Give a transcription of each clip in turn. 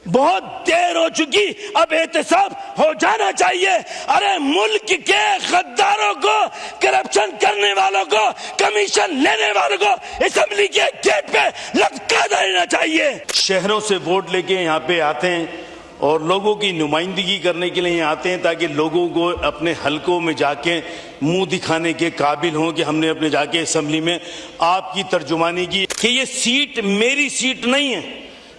बहुत देर हो चुकी, अब एहतसाब हो जाना चाहिए। अरे मुल्क के गद्दारों को, करप्शन करने वालों को, कमीशन लेने वालों को असेंबली के गेट पे लटका देना चाहिए। शहरों से वोट लेके यहाँ पे आते हैं और लोगों की नुमाइंदगी करने के लिए यहाँ आते हैं ताकि लोगों को अपने हलकों में जाके मुंह दिखाने के काबिल हों कि हमने अपने जाके असेंबली में आपकी तर्जुमानी की कि ये सीट मेरी सीट नहीं है,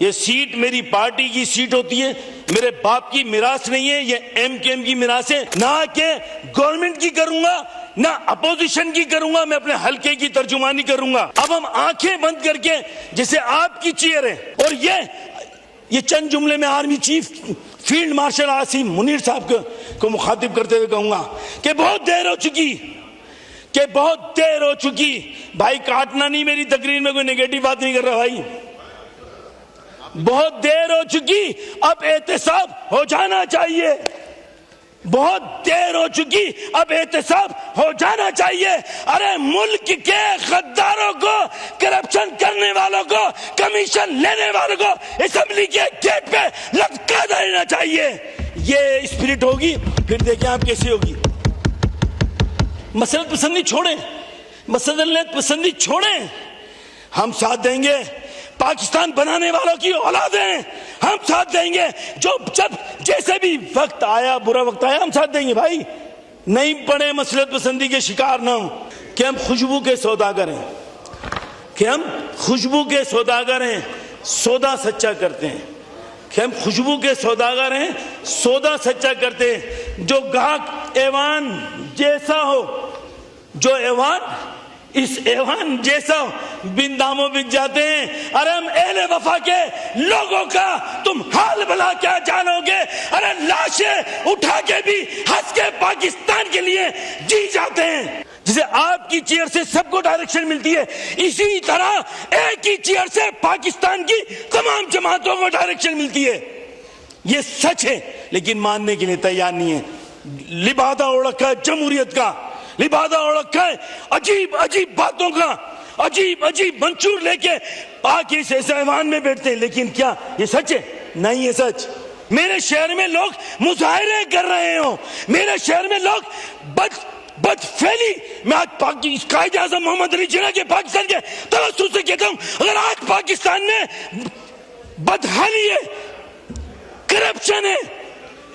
ये सीट मेरी पार्टी की सीट होती है, मेरे बाप की मिरास नहीं है, ये एमकेएम की मिरास है। ना कि गवर्नमेंट की करूंगा ना अपोजिशन की करूंगा, मैं अपने हलके की तर्जुमानी करूंगा। अब हम आंखें बंद करके, जैसे आपकी चेयर है, और ये चंद जुमले में army chief field marshal Asim Munir साहब को मुखातिब करते हुए कहूंगा कि बहुत देर हो चुकी। भाई काटना नहीं, मेरी तकरीर में कोई नेगेटिव बात नहीं कर रहा भाई। बहुत देर हो चुकी, अब एहतसाब हो जाना चाहिए। बहुत देर हो चुकी, अब एहतसाब हो जाना चाहिए। अरे मुल्क के गद्दारों को, करप्शन करने वालों को, कमीशन लेने वालों को असेंबली के गेट पे लटका देना चाहिए। ये स्पिरिट होगी, फिर देखें आप कैसी होगी। मसलत पसंदी छोड़ें, हम साथ देंगे। पाकिस्तान बनाने वालों की औलाद हैं, हम साथ देंगे। जब जैसे भी वक्त आया, बुरा वक्त आया, हम साथ देंगे भाई। नहीं पड़े मसलत पसंदी के शिकार ना हो कि हम खुशबू के सौदागर हैं, सौदा सच्चा करते हैं। कि हम खुशबू के सौदागर हैं, सौदा सच्चा करते हैं। जो गाहक ऐवान जैसा हो, जो ऐवान इस ऐवान जैसा बिन दामों बिक जाते हैं। अरे हम अहले वफा के लोगों का तुम हाल भला क्या जानोगे। अरे लाशें उठा के भी हंस के पाकिस्तान के लिए जी जाते हैं। जिसे आपकी चेयर से सबको डायरेक्शन मिलती है, इसी तरह एक ही चेयर से पाकिस्तान की तमाम जमातों को डायरेक्शन मिलती है। ये सच है, लेकिन मानने के लिए तैयार नहीं है। लिबादा ओढ़ रखा है जमहूरियत का, लिबादा ओढ़ रखा है अजीब अजीब बातों का, अजीब अजीब मंशूर लेके पाकि इस ऐवान में बैठते हैं। लेकिन क्या ये सच है? नहीं है सच। मेरे शहर में लोग मुजाहरे कर रहे हो, मेरे शहर में लोग बदफेली, मैं आज कायद आज़म मोहम्मद अली जिन्ना के पाकिस्तान के तवज्जुह से कहता हूं, अगर आज पाकिस्तान में बदहाली है, करप्शन है,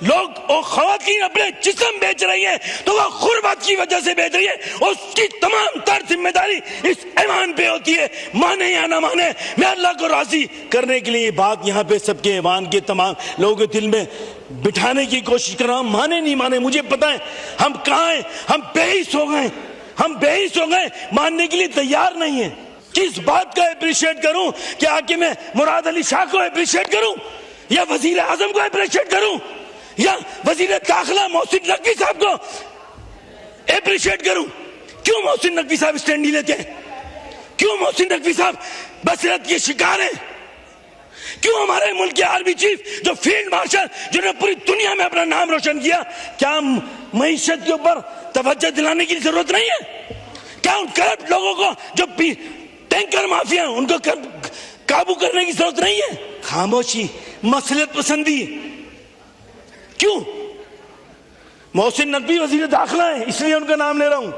लोग और खवातीन अपने जिस्म बेच रही है, तो वह गुर्बत की वजह से बेच रही है। उसकी तमाम तर जिम्मेदारी इस ऐवान पे होती है, माने या ना माने। मैं अल्लाह को राजी करने के लिए ये बात यहाँ पे सबके ऐवान के तमाम लोगों के दिल में बिठाने की कोशिश कर रहा हूं। माने नहीं माने मुझे पता है, हम कहाँ हैं, हम बेहिस हो गए, मानने के लिए तैयार नहीं है। किस बात का अप्रिशिएट करूं? कि आके मैं मुराद अली शाह को अप्रिशिएट करूं, या वजीर आजम को अप्रिशिएट करूं, या वजीर दाखिला मोहसिन नकवी साहब को अप्रिशिएट करूं? क्यों मोहसिन नकवी साहब स्टैंड नहीं लेते हैं? क्यों मोहसिन नकवी साहब बसरत के शिकार हैं? क्यों हमारे मुल्क के आर्मी चीफ जो फील्ड मार्शल, जिन्होंने पूरी दुनिया में अपना नाम रोशन किया, क्या मईशत के ऊपर तवज्जो दिलाने की जरूरत नहीं है? क्या उन करप्ट लोगों को, जो टैंकर माफिया, उनको काबू करने की जरूरत नहीं है? खामोशी, मसलत पसंदी। क्यों? मोहसिन नकवी वजीर दाखिला है, इसलिए उनका नाम ले रहा हूं।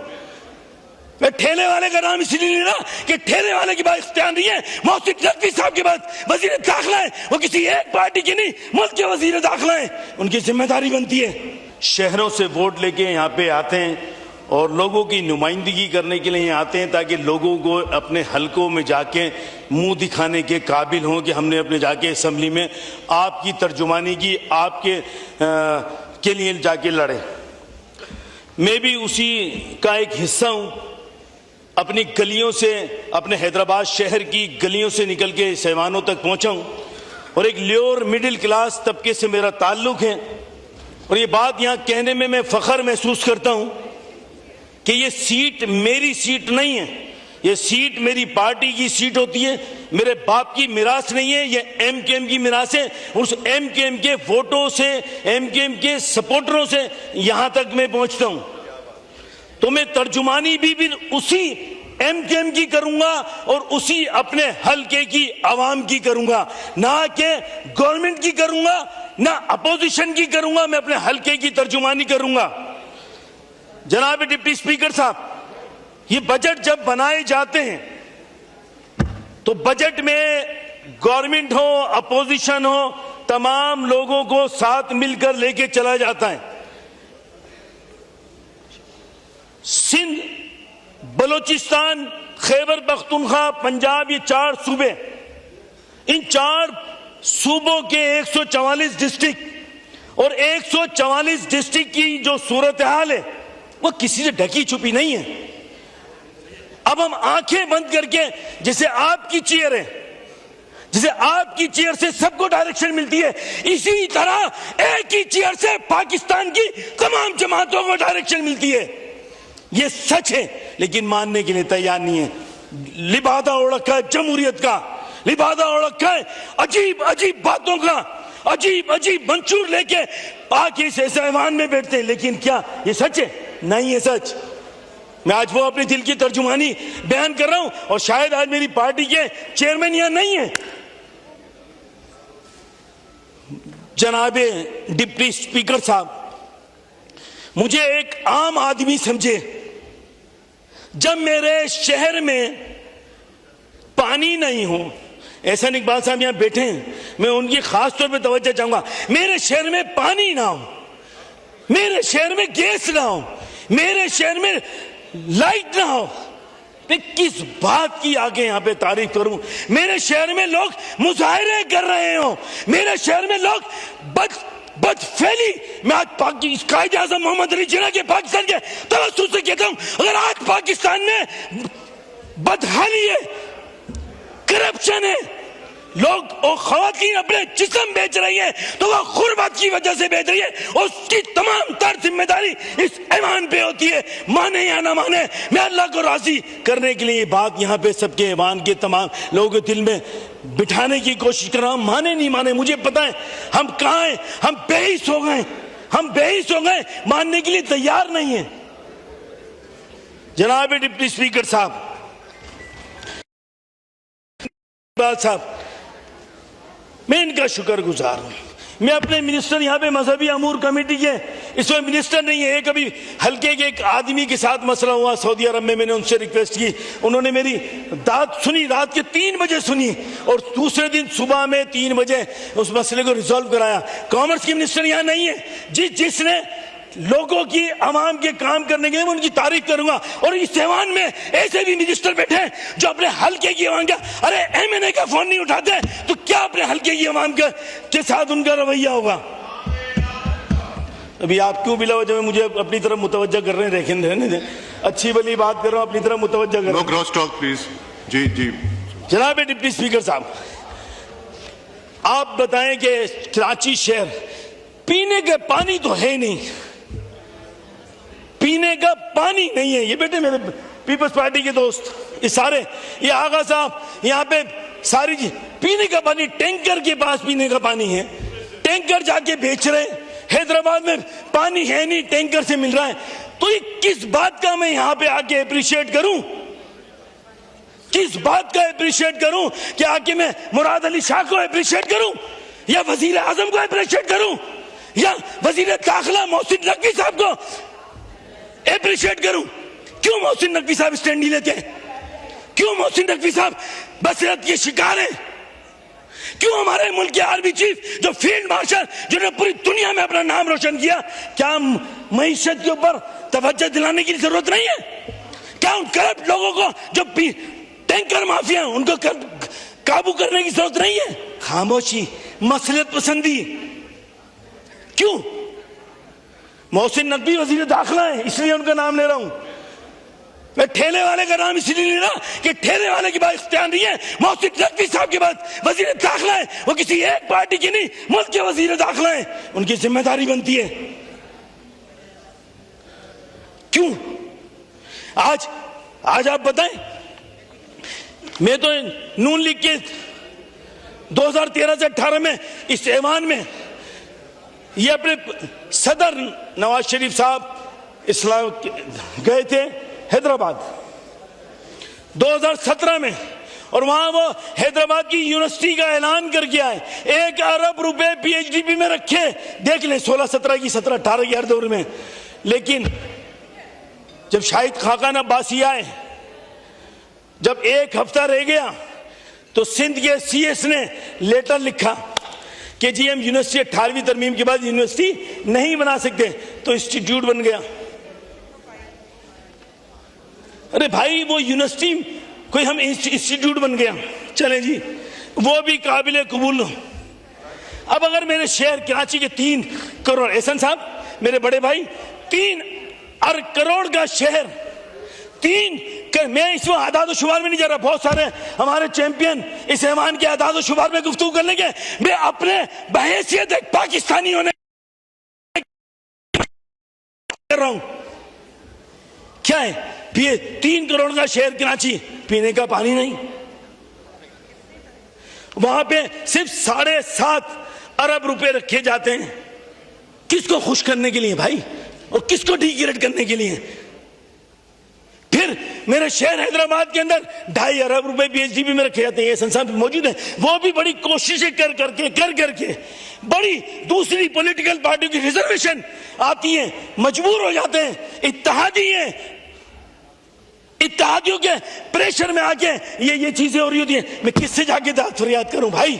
मैं ठेले वाले का नाम इसलिए ले रहा कि ठेले वाले की बात इख्तियार नहीं है। मोहसिन नकवी साहब के बाद वजीर दाखिला है, वो किसी एक पार्टी की नहीं, मुल्क के वजीर दाखिला है, उनकी जिम्मेदारी बनती है। शहरों से वोट लेके यहाँ पे आते हैं और लोगों की नुमाइंदगी करने के लिए यहाँ आते हैं ताकि लोगों को अपने हलकों में जाके मुंह दिखाने के काबिल हों कि हमने अपने जाके असेंबली में आपकी तर्जुमानी की, आपके के लिए जाके लड़े। मैं भी उसी का एक हिस्सा हूँ। अपनी गलियों से, अपने हैदराबाद शहर की गलियों से निकल के ऐवानों तक पहुँचा हूँ और एक लोअर मिडिल क्लास तबके से मेरा ताल्लुक़ है। और ये बात यहाँ कहने में मैं फ़ख्र महसूस करता हूँ कि ये सीट मेरी सीट नहीं है, ये सीट मेरी पार्टी की सीट होती है, मेरे बाप की मिरास नहीं है, ये एमकेएम की मिरास है। उस एमकेएम के वोटों से, एमकेएम के सपोर्टरों से यहां तक मैं पहुंचता हूं। तो मैं तर्जुमानी भी उसी एमकेएम की करूंगा और उसी अपने हलके की आवाम की करूंगा, ना कि गवर्नमेंट की करूंगा, ना अपोजिशन की करूंगा, मैं अपने हलके की तर्जुमानी करूंगा। जनाब डिप्टी स्पीकर साहब, ये बजट जब बनाए जाते हैं तो बजट में गवर्नमेंट हो, अपोजिशन हो, तमाम लोगों को साथ मिलकर लेके चला जाता है। सिंध, बलोचिस्तान, खैबर पख्तूनख्वा, पंजाब, ये 4 सूबे, इन 4 सूबों के 144 डिस्ट्रिक्ट और 144 डिस्ट्रिक्ट की जो सूरत हाल है वो किसी से ढकी छुपी नहीं है। अब हम आंखें बंद करके, जैसे आपकी चेयर है, जैसे आपकी चेयर से सबको डायरेक्शन मिलती है, इसी तरह एक ही चेयर से पाकिस्तान की तमाम जमातों को डायरेक्शन मिलती है। ये सच है, लेकिन मानने के लिए तैयार नहीं है। लिबादा ओढ़ रखा है जमहूरियत का, लिबादा ओढ़ रखा है अजीब अजीब बातों का, अजीब अजीब मंशूर लेके आके इस ऐवान में बैठते हैं। लेकिन क्या ये सच है? नहीं है सच। मैं आज वो अपने दिल की तर्जुमानी बयान कर रहा हूं और शायद आज मेरी पार्टी के चेयरमैन यहां नहीं है। जनाबे डिप्टी स्पीकर साहब, मुझे एक आम आदमी समझे, जब मेरे शहर में पानी नहीं हो, एहसान इकबाल साहब यहां बैठे हैं, मैं उनकी खास तौर पे तवज्जो चाहूंगा, मेरे शहर में पानी ना हो, मेरे शहर में गैस ना हो, मेरे शहर में लाइट ना हो, मैं किस बात की आगे यहां पे तारीफ करूं? मेरे शहर में लोग मुजाहरे कर रहे हो, मेरे शहर में लोग बदफैली, मैं आज कायदे आज़म मोहम्मद अली जिन्ना के पाकिस्तान के तवज्जुह से कहता हूं, अगर आज पाकिस्तान में बदहाली है, करप्शन है, लोग और खवातीन अपने जिस्म बेच रही है, तो वह गुर्बत की वजह से बेच रही है, उसकी तमाम तर जिम्मेदारी इस ऐवान पे होती है, माने या ना माने। मैं अल्लाह को राजी करने के लिए ये बात यहाँ पे सबके ऐवान के तमाम लोगों के दिल में बिठाने की कोशिश कर रहा हूं। माने नहीं माने मुझे पता है, हम कहाँ हैं, हम बेहिस हो गए, हम बेहिस हो गए, मानने के लिए तैयार नहीं है। जनाब डिप्टी स्पीकर साहब, मैं इनका शुक्रगुजार हूं। मैं अपने मिनिस्टर यहाँ पे मजहबी अमूर कमेटी के, इसमें मिनिस्टर नहीं है, एक अभी हल्के के एक आदमी के साथ मसला हुआ सऊदी अरब में, मैंने उनसे रिक्वेस्ट की, उन्होंने मेरी बात सुनी, रात के 3 बजे सुनी और दूसरे दिन सुबह में 3 बजे उस मसले को रिजॉल्व कराया। कॉमर्स की मिनिस्टर यहाँ नहीं है, जिसने लोगों की आवाम के काम करने के लिए मैं उनकी तारीफ करूंगा। और इस ऐवान में ऐसे भी मिनिस्टर बैठे हैं जो अपने हल्के की आवाम का, अरे एमएनए का फोन नहीं उठाते तो क्या अपने हल्के की आवाम के साथ उनका रवैया होगा? अभी आप क्यों बिला वजह में मुझे अपनी तरफ मुतवज्जा कर रहे हैं? रहने दें, अच्छी भली बात कर रहा हूं, अपनी तरफ मुतवज्जा कर रहे हैं। No cross talk please. जी जी जनाब डिप्टी स्पीकर साहब, आप बताएं कि कराची शहर पीने का पानी तो है नहीं, पीने का पानी नहीं है। ये बेटे मेरे पीपल्स पार्टी के दोस्त इशारे, ये आगा साहब यहाँ पे सारी चीज, पीने का पानी टैंकर के पास पीने का पानी है, टैंकर जाके बेच रहे हैं। हैदराबाद में पानी है नहीं, टैंकर से मिल रहा है। तो ये किस बात का मैं यहाँ पे आके अप्रिशिएट करूं? किस बात का अप्रिशिएट करूं? कि आके मैं मुराद अली शाह को अप्रिशिएट करूं, या वजीर आजम को अप्रिशिएट करूं, या वजीर दाखिला मोहसिन नकवी साहब को अप्रिशिएट करूं? क्यों मोहसिन नकवी साहब स्टैंड नहीं लेते? क्यों मोहसिन नकवी साहब बसरत के शिकार हैं? क्यों हमारे मुल्क के आर्मी चीफ जो फील्ड मार्शल, जिन्होंने पूरी दुनिया में अपना नाम रोशन किया, क्या मईशत के ऊपर तवज्जो दिलाने की जरूरत नहीं है? क्या उन करप्ट लोगों को जो टैंकर माफिया हैं उनको काबू करने की जरूरत नहीं है? खामोशी, मसलियत पसंदी। क्यों? मोहसिन नकवी वजीर दाखिला है, इसलिए उनका नाम ले रहा हूं। मैं ठेले वाले का नाम इसलिए ले रहा कि ठेले वाले की बात इख्तियार नहीं है, मोहसिन नकवी साहब की बात वजीर दाखिला है, वो किसी एक पार्टी की नहीं, मुल्क के वजीर दाखिला है, उनकी जिम्मेदारी बनती है। क्यों? आज आप बताएं, मैं तो नून लीग के 2013 से 18 में इस ऐवान में ये अपने सदर नवाज शरीफ साहब इस्लाम गए थे हैदराबाद, 2017 में, और वहां वो हैदराबाद की यूनिवर्सिटी का ऐलान करके आए, 1 अरब रुपए PhD में रखे, देख ले 16-17 की 17-18 की हर दौर में। लेकिन जब शाहिद खाकान अब्बासी आए, जब 1 हफ्ता रह गया तो सिंध के CS ने लेटर लिखा कि जी हम यूनिवर्सिटी 18वीं तरमीम के बाद यूनिवर्सिटी नहीं बना सकते, तो इंस्टीट्यूट बन गया। अरे भाई वो यूनिवर्सिटी कोई हम इंस्टीट्यूट बन गया, चले जी वो भी काबिल कबूल। अब अगर मेरे शहर कराची के 3 करोड़, एहसन साहब मेरे बड़े भाई, 3 करोड़ का शहर, मैं इसमें आदाद शुमार में नहीं जा रहा, बहुत सारे हमारे चैंपियन इस ऐवान के आदाद शुमार में गुफ्तगू कर लेंगे। मैं अपने बहैसियत एक पाकिस्तानी होने कर रहा हूं। क्या है, 3 करोड़ का शहर कराची, पीने का पानी नहीं, वहां पे सिर्फ 7.5 अरब रुपए रखे जाते हैं। किसको खुश करने के लिए भाई, और किसको डिग्रेड करने के लिए? फिर मेरे शहर हैदराबाद के अंदर 2.5 अरब रुपए PhD में रखे जाते हैं, ये संस्थान मौजूद है। वो भी बड़ी कोशिशें कर करके बड़ी दूसरी पॉलिटिकल पार्टियों की रिजर्वेशन आती है, मजबूर हो जाते हैं। इत्तेहादियों के प्रेशर में आके ये चीजें हो रही होती हैं। मैं किससे जाके दाद फरियाद करूं भाई?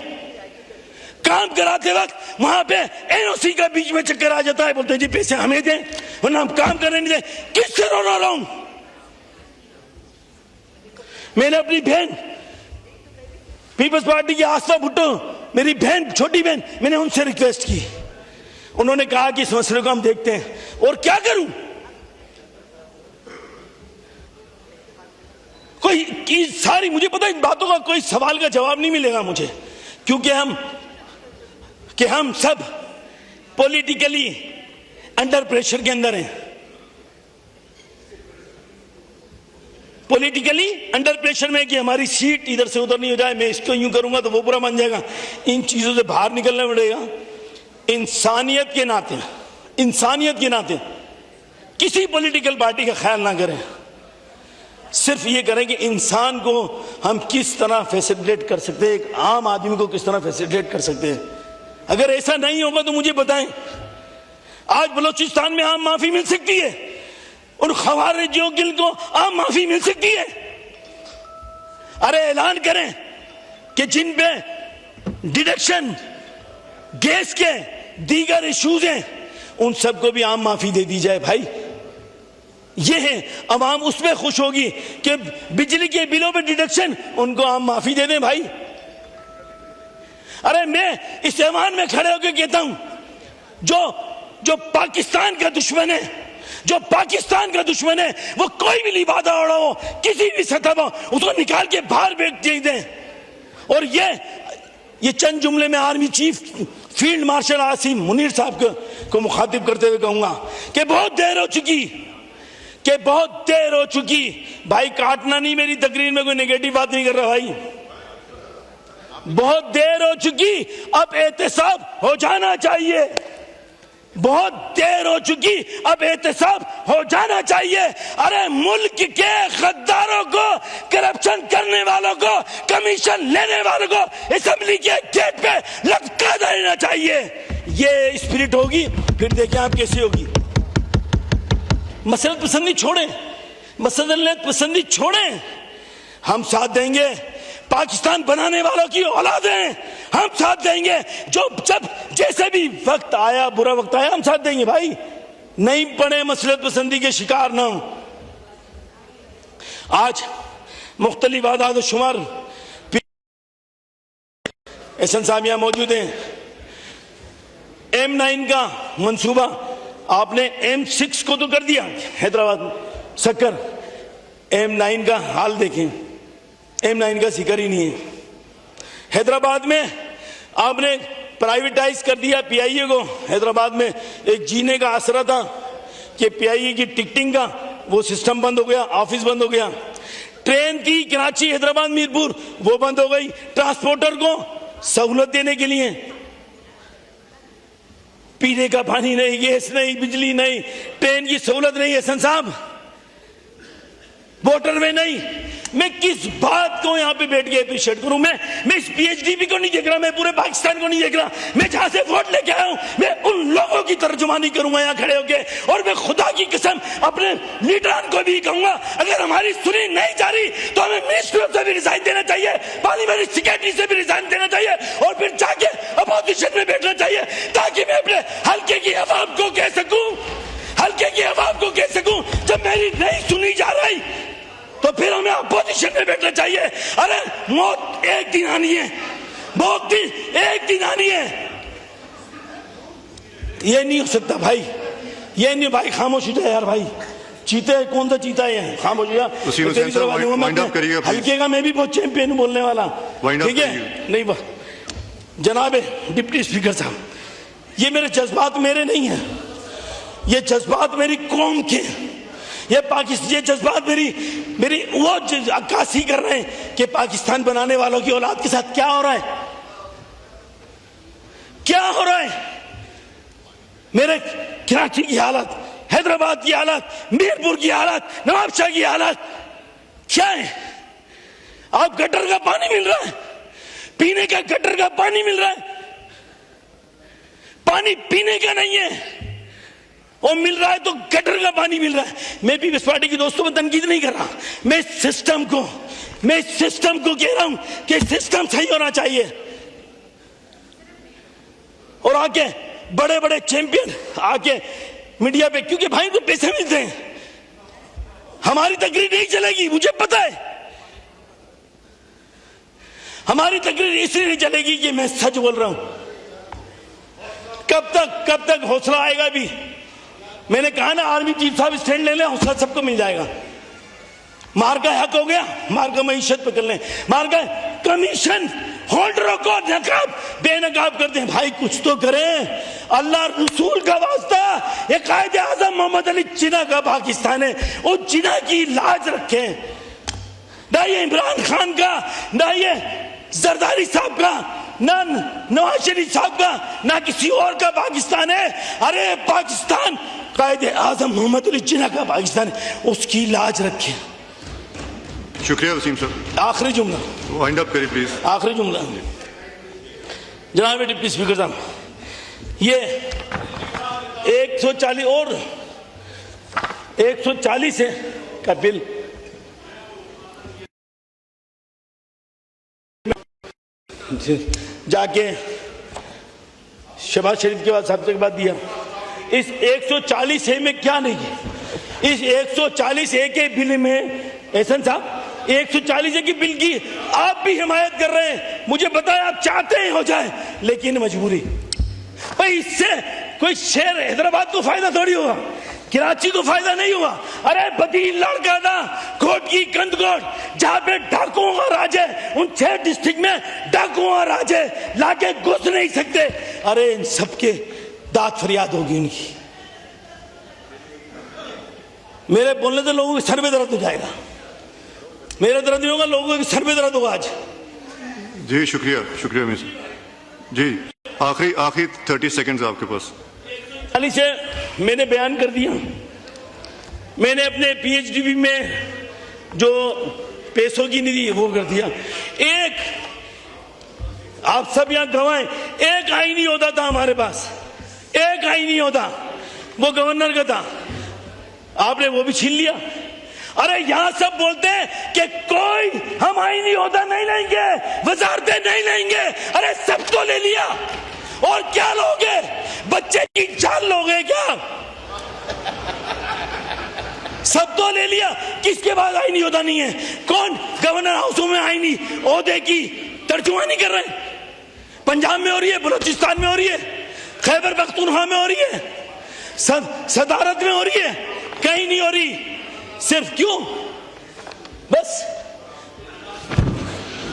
काम कराते वक्त वहां पे NOC का बीच में चक्कर आ जाता है, बोलते हैं जी पैसे हमें दें वरना हम काम करने नहीं दें। किससे रो रहा हूं? मैंने अपनी बहन पीपल्स पार्टी की आस्था भुट्टो, मेरी बहन, छोटी बहन, मैंने उनसे रिक्वेस्ट की, उन्होंने कहा कि इस मसले को हम देखते हैं। और क्या करूं? कोई सारी, मुझे पता है इन बातों का कोई सवाल का जवाब नहीं मिलेगा मुझे, क्योंकि हम सब पॉलिटिकली अंडर प्रेशर के अंदर हैं, पॉलिटिकली अंडर प्रेशर में कि हमारी सीट इधर से उधर नहीं हो जाए, मैं इसको यूं करूंगा तो वो बुरा मान जाएगा। इन चीजों से बाहर निकलना पड़ेगा। इंसानियत के नाते किसी पॉलिटिकल पार्टी का ख्याल ना करें, सिर्फ ये करें कि इंसान को हम किस तरह फैसिलिटेट कर सकते हैं, एक आम आदमी को किस तरह फैसिलिटेट कर सकते हैं। अगर ऐसा नहीं होगा तो मुझे बताएं, आज बलूचिस्तान में आम माफी मिल सकती है, उन खवारिजियों को आम माफी मिल सकती है? अरे ऐलान करें कि जिन पे डिडक्शन गैस के दीगर इश्यूज हैं उन सबको भी आम माफी दे दी जाए भाई। ये है, अवाम उसमें खुश होगी कि बिजली के बिलों पे डिडक्शन, उनको आम माफी दे दें भाई। अरे मैं इस ऐवान में खड़े होकर कहता हूं, जो पाकिस्तान का दुश्मन है, वो कोई भी लिबादा ओढ़ा हो, किसी भी सतह पर, उसको निकाल के बाहर फेंक दें। और ये चंद जुमले में army chief field marshal Asim Munir साहब को मुखातिब करते हुए कहूंगा कि बहुत देर हो चुकी। भाई काटना नहीं, मेरी तकरीर में कोई नेगेटिव बात नहीं कर रहा भाई। बहुत देर हो चुकी, अब एहतसाब हो जाना चाहिए। बहुत देर हो चुकी, अब एहतसाब हो जाना चाहिए। अरे मुल्क के गद्दारों को, करप्शन करने वालों को, कमीशन लेने वालों को असेंबली के गेट पे लटका देना चाहिए। ये स्पिरिट होगी, फिर देखें आप कैसी होगी। मसलत पसंदी छोड़ें, हम साथ देंगे। पाकिस्तान बनाने वालों की औलाद हैं, हम साथ देंगे। जब जैसे भी वक्त आया, बुरा वक्त आया, हम साथ देंगे भाई। नहीं पड़े मसलत पसंदी के शिकार ना हो। आज मुख्तलिफ आदाद शुमार एहसन साहब यहां मौजूद हैं। M9 का मंसूबा आपने M6 को तो कर दिया हैदराबाद में, सक्कर। M9 का हाल देखें, M9 का जिक्र ही नहीं है। हैदराबाद में आपने प्राइवेटाइज कर दिया PIA को। हैदराबाद में एक जीने का आसरा था कि PIA की टिकटिंग का वो सिस्टम बंद हो गया, ऑफिस बंद हो गया। ट्रेन थी कराची हैदराबाद मीरपुर, वो बंद हो गई। ट्रांसपोर्टर को सहूलत देने के लिए पीने का पानी नहीं, गैस नहीं, बिजली नहीं, ट्रेन की सहूलत नहीं है साहब, मोटरवे नहीं, मैं किस बात को यहाँ पे बैठ के अप्रिशिएट करूं? मैं इस पीएचडी को नहीं देख रहा, मैं पूरे पाकिस्तान को नहीं देख रहा। मैं जहां से वोट लेके आया हूं, मैं उन लोगों की तर्जुमानी करूंगा यहाँ खड़े होके, और मैं खुदा की कसम अपने लीडरान को भी कहूंगा, अगर हमारी सुनी नहीं जा रही तो हमें मिनिस्ट्री से भी रिजाइन देना चाहिए, पार्लियामेंट्री सेक्रेटरी से भी रिजाइन देना चाहिए, और फिर जाके अपोजिशन में बैठना चाहिए, ताकि मैं अपने हल्के की आवाम को कह सकूं, हल्के की आवाम को कह सकूं, जब मेरी नहीं सुनी जा रही तो फिर हमें अपोजिशन में बैठना चाहिए। अरे मौत एक दिन आनी है, मौत भी एक दिन आनी है। ये नहीं हो सकता भाई, ये नहीं भाई, खामोश हो जाए यार भाई। चीते कौन सा चीता है? खामोश हो जा। हल्के का मैं भी बहुत चैंपियन हूं बोलने वाला, ठीक है? नहीं जनाब डिप्टी स्पीकर साहब, ये मेरे जज्बात मेरे नहीं है, ये जज्बात मेरी कौम के, ये जज्बात मेरी वो अक्कासी कर रहे हैं कि पाकिस्तान बनाने वालों की औलाद के साथ क्या हो रहा है, क्या हो रहा है। मेरे कराची की हालत, हैदराबाद की हालत, मीरपुर की हालत, नवाबशाह की हालत क्या है? आप गटर का पानी मिल रहा है, पीने का गटर का पानी मिल रहा है, पानी पीने का नहीं है, और मिल रहा है तो गटर का पानी मिल रहा है। मैं पीपल्स पार्टी के दोस्तों को तनकीद नहीं कर रहा, मैं सिस्टम को कह रहा हूं कि सिस्टम सही होना चाहिए। और आके बड़े बड़े चैंपियन आके मीडिया पे, क्योंकि भाई को पैसे मिलते हैं, हमारी तकरीर नहीं चलेगी, मुझे पता है। हमारी तकरीर इसलिए नहीं चलेगी कि मैं सच बोल रहा हूं। कब तक हौसला आएगा? भी मैंने कहा ना, आर्मी चीफ साहब स्टैंड ले लें, हौसला सबको मिल जाएगा। मार का हक हो गया, मार का मईशत पकड़ लें, मार का कमीशन होल्डरों को नकाब बेनकाब करते हैं। भाई कुछ तो करें, अल्लाह रसूल का वास्ता। ये कायदे आजम मोहम्मद अली जिन्ना का पाकिस्तान है, वो जिन्ना की लाज रखें। ना ये इमरान खान का, ना ये जरदारी साहब का, ना नवाज शरीफ साहब का, ना किसी और का पाकिस्तान है। अरे पाकिस्तान कायदे आजम मोहम्मद अली जिन्ना का पाकिस्तान है, उसकी लाज रखें। शुक्रिया वसीम साहब। आखिरी जुमला वाइंड अप करिए प्लीज। आखिरी जुमला जनाब डिप्टी स्पीकर साहब, ये 140 और 140 है का बिल जाके शहबाज शरीफ के बाद सबसे के बाद दिया। इस 140 ए में क्या नहीं है? इस 140 ए के बिल में एहसन साहब 140 की बिल की आप भी हिमायत कर रहे हैं। मुझे पता है आप चाहते हैं हो जाए, लेकिन मजबूरी। भाई इससे कोई शहर हैदराबाद को फायदा थोड़ी होगा, कराची को फायदा नहीं हुआ। अरे बदील लड़का था कोट की कंदकोट, जहां पे डाकुओं का राज है, उन 6 डिस्ट्रिक्ट में डाकुओं का राज है, लाके घुस नहीं सकते। अरे इन सबके दाद फरियाद होगी उनकी। मेरे बोलने से लोगों के सर में दर्द हो जाएगा, मेरा दर्द नहीं होगा, लोगों के सर में दर्द होगा आज। जी शुक्रिया मिस्टर जी। आखिरी 30 सेकंड्स आपके पास। अली से मैंने बयान कर दिया। मैंने अपने पीएचडी में जो पैसों की निधि वो कर दिया। एक आप सब यहां गवाएं, एक आईनी होता था हमारे पास, एक आईनी होता, वो गवर्नर का था, आपने वो भी छीन लिया। अरे यहां सब बोलते हैं कि कोई हम आईनी होता नहीं लेंगे, वजारतें नहीं लेंगे। अरे सब तो ले लिया, और क्या लोगे? बच्चे की जान लोगे क्या? सब तो ले लिया, किसके बाद आईनी होता नहीं है? कौन गवर्नर हाउसों में आईनी ओहदे की तर्जुमानी कर रहे हैं? पंजाब में हो रही है, बलूचिस्तान में हो रही है, खैबर पख्तूनख्वा में हो रही है, सदारत में हो रही है, कहीं नहीं हो रही। सिर्फ क्यों? बस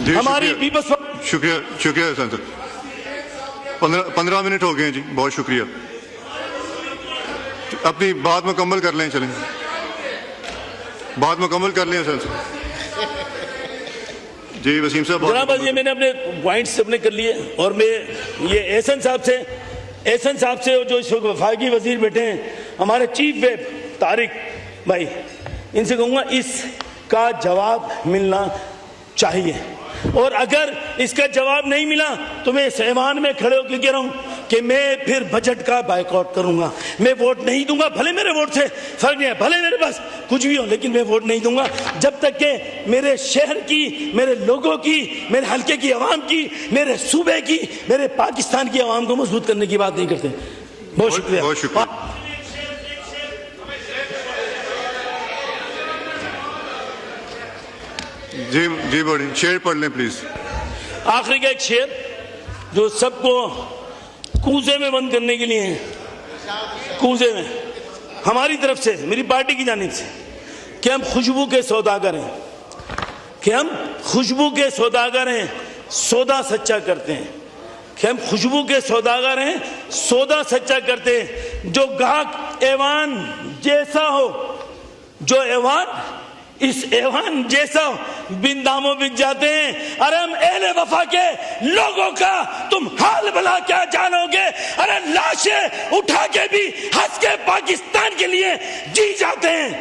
हमारी पीपल्स। शुक्रिया संसद। 15 मिनट हो गए जी, बहुत शुक्रिया। अपनी बात मुकम्मल कर लें, चलें बात मुकम्मल कर लें संसद जी। वसीम साहब जनाब, ये मैंने अपने पॉइंट्स अपने कर लिए, और मैं ये एहसन साहब से जो इस वक्त वफाकी वजीर बैठे हैं, हमारे चीफ व्हिप तारिक भाई, इनसे कहूंगा इस का जवाब मिलना चाहिए। और अगर इसका जवाब नहीं मिला तो मैं इस ऐवान में खड़े होकर कह रहा हूं कि मैं फिर बजट का बायकॉट करूंगा, मैं वोट नहीं दूंगा। भले मेरे वोट से फर्क नहीं है, भले मेरे पास कुछ भी हो, लेकिन मैं वोट नहीं दूंगा जब तक कि मेरे शहर की, मेरे लोगों की, मेरे हल्के की आवाम की, मेरे सूबे की, मेरे पाकिस्तान की आवाम को मजबूत करने की बात नहीं करते। बहुत शुक्रिया। बहुत शुक्रिया। जी जी बड़ी शेर पढ़ लें प्लीज। आखिरी का एक शेर जो सबको कूजे में बंद करने के लिए है, कूजे में हमारी तरफ से, मेरी पार्टी की जानिब से, कि हम खुशबू के सौदागर हैं, कि हम खुशबू के सौदागर हैं, सौदा सच्चा करते हैं, कि हम खुशबू के सौदागर हैं, सौदा सच्चा करते हैं। जो गाहक ऐवान जैसा हो, जो ऐवान इस ऐवान जैसा बिन दामों बिक जाते हैं। अरे हम अहले वफा के लोगों का तुम हाल भला क्या जानोगे। अरे लाशें उठा के भी हंस के पाकिस्तान के लिए जी जाते हैं।